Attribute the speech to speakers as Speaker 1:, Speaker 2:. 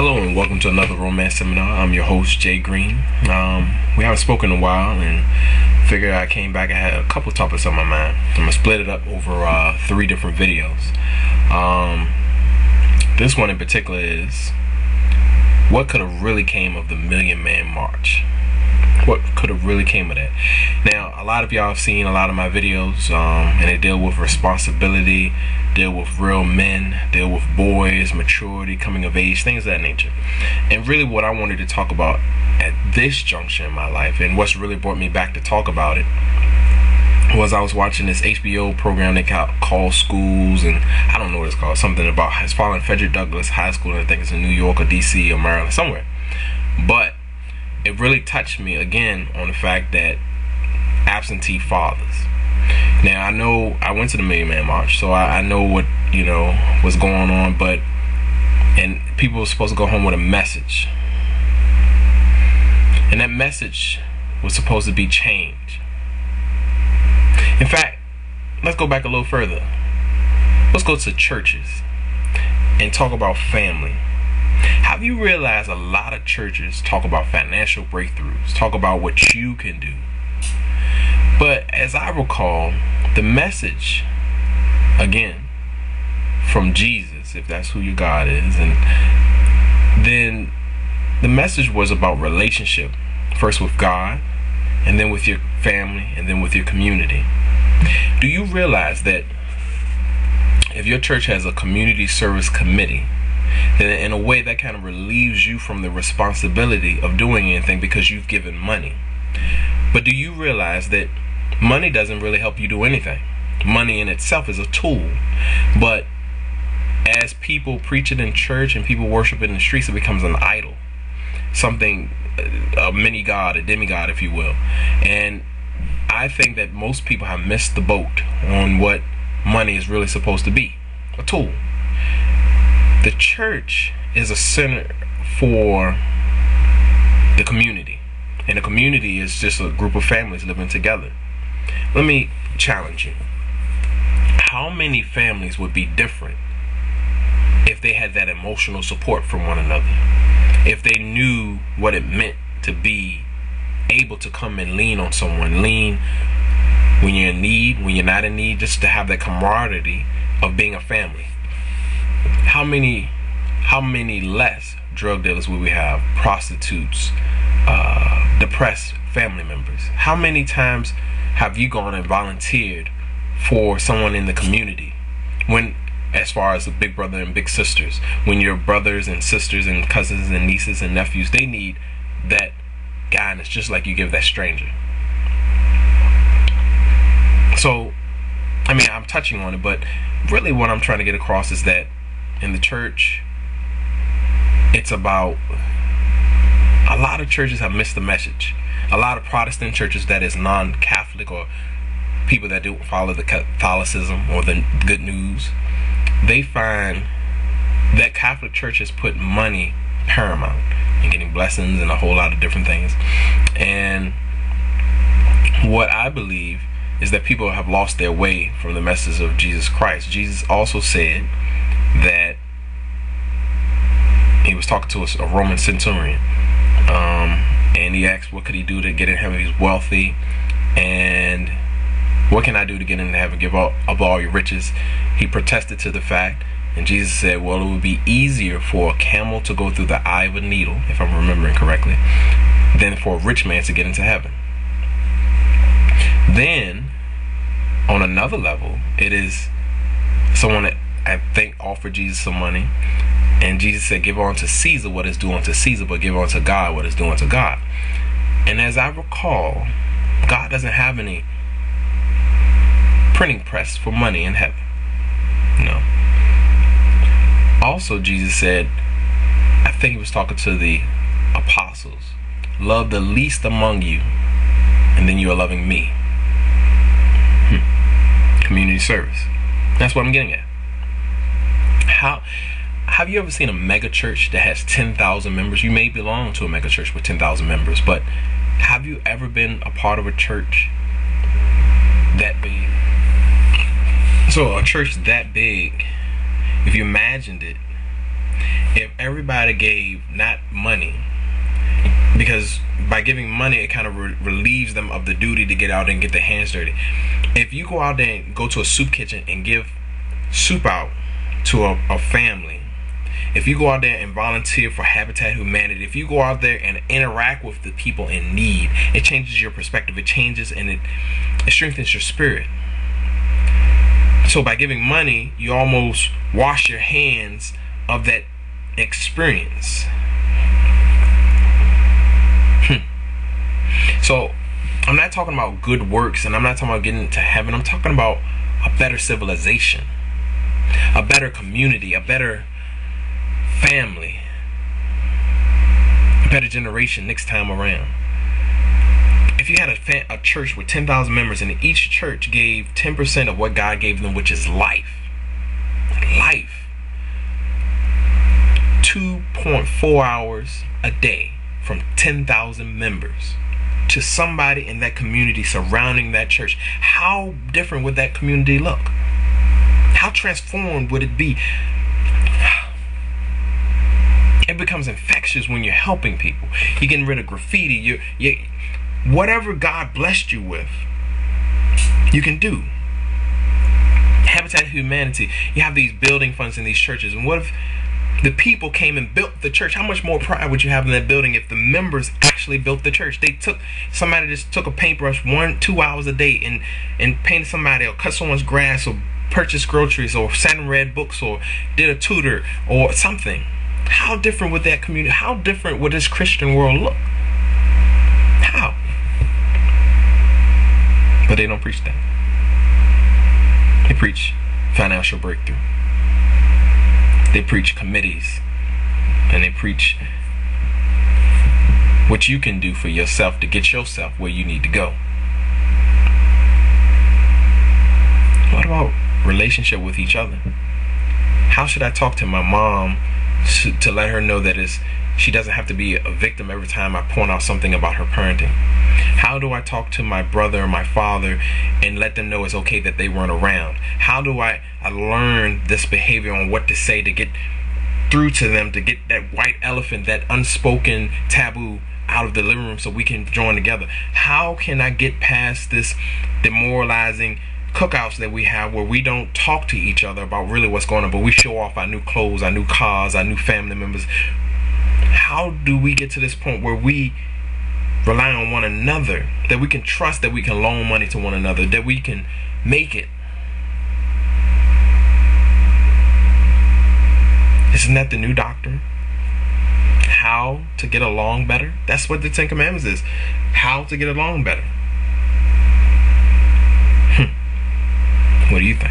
Speaker 1: Hello and welcome to another romance seminar. I'm your host, Jay Green. We haven't spoken in a while and figured I came back. I had a couple topics on my mind. I'm going to split it up over 3 different videos. This one in particular is what could have really came of the Million Man March. What could have really came of that? Now, a lot of y'all have seen a lot of my videos, and they deal with responsibility, deal with real men, deal with boys, maturity, coming of age, things of that nature. And really what I wanted to talk about at this juncture in my life, and what's really brought me back to talk about it, was I was watching this HBO program they call Schools, and I don't know what it's called, something about, it's following Frederick Douglass High School, and I think it's in New York or DC or Maryland, somewhere. But it really touched me again on the fact that absentee fathers. Now, I know I went to the Million Man March, so I know what, what's going on, and people were supposed to go home with a message. And that message was supposed to be change. In fact, let's go back a little further. Let's go to churches and talk about family. Have you realized a lot of churches talk about financial breakthroughs, talk about what you can do? But as I recall, the message, again, from Jesus, if that's who your God is, and then the message was about relationship, first with God, and then with your family, and then with your community. Do you realize that if your church has a community service committee, then in a way that kind of relieves you from the responsibility of doing anything because you've given money? But do you realize that money doesn't really help you do anything? Money in itself is a tool, but as people preach it in church and people worship it in the streets, it becomes an idol, something, a mini god, a demigod, if you will. And I think that most people have missed the boat on what money is really supposed to be, a tool. The church is a center for the community, and the community is just a group of families living together. Let me challenge you. How many families would be different if they had that emotional support from one another? If they knew what it meant to be able to come and lean on someone, lean when you're in need, when you're not in need, just to have that camaraderie of being a family. How many less drug dealers will we have, prostitutes, depressed family members? How many times have you gone and volunteered for someone in the community, when, as far as the big brother and big sisters, when your brothers and sisters and cousins and nieces and nephews, they need that guidance just like you give that stranger? So, I mean, I'm touching on it, but really what I'm trying to get across is that in the church, it's about, a lot of churches have missed the message. A lot of Protestant churches, that is non-Catholic, or people that don't follow the Catholicism or the good news, they find that Catholic churches put money paramount and getting blessings and a whole lot of different things. And what I believe is that people have lost their way from the message of Jesus Christ. Jesus also said that he was talking to a Roman centurion, and he asked what could he do to get in heaven. He's wealthy, and what can I do to get into heaven? Give up all your riches. He protested to the fact, and Jesus said, well, it would be easier for a camel to go through the eye of a needle, if I'm remembering correctly, than for a rich man to get into heaven. Then, on another level, it is someone that I think offered Jesus some money, and Jesus said, give unto Caesar what is due unto Caesar, but give unto God what is due unto God. And as I recall, God doesn't have any printing press for money in heaven. No. Also, Jesus said, I think he was talking to the apostles, love the least among you, and then you are loving me. Community service. That's what I'm getting at. Have you ever seen a mega church that has 10,000 members? You may belong to a mega church with 10,000 members, but have you ever been a part of a church that big? So a church that big, if you imagined it, if everybody gave not money, because by giving money it kind of relieves them of the duty to get out and get their hands dirty. If you go out there and go to a soup kitchen and give soup out to a family, if you go out there and volunteer for Habitat Humanity, if you go out there and interact with the people in need, it changes your perspective. It changes and it strengthens your spirit. So by giving money, you almost wash your hands of that experience. So I'm not talking about good works, and I'm not talking about getting to heaven. I'm talking about a better civilization, a better community, a better family, a better generation next time around. If you had a church with 10,000 members and each church gave 10% of what God gave them, which is life. 2.4 hours a day from 10,000 members to somebody in that community surrounding that church, how different would that community look? How transformed would it be? It becomes infectious when you're helping people. You're getting rid of graffiti. You whatever God blessed you with, you can do. Habitat Humanity, you have these building funds in these churches, and what if the people came and built the church? How much more pride would you have in that building if the members actually built the church? Somebody just took a paintbrush 1-2 hours a day and painted somebody, or cut someone's grass, or purchased groceries, or sat and read books, or did a tutor or something. How different would that community, how different would this Christian world look? How? But they don't preach that. They preach financial breakthrough. They preach committees. And they preach what you can do for yourself to get yourself where you need to go. What about relationship with each other? How should I talk to my mom to let her know that she doesn't have to be a victim every time I point out something about her parenting? How do I talk to my brother or my father and let them know it's okay that they weren't around? How do I learn this behavior on what to say to get through to them, to get that white elephant, that unspoken taboo out of the living room so we can join together? How can I get past this demoralizing cookouts that we have where we don't talk to each other about really what's going on, but we show off our new clothes, our new cars, our new family members? How do we get to this point where we rely on one another, that we can trust, that we can loan money to one another, that we can make it? Isn't that the new doctrine? How to get along better? That's what the Ten Commandments is. How to get along better. What do you think?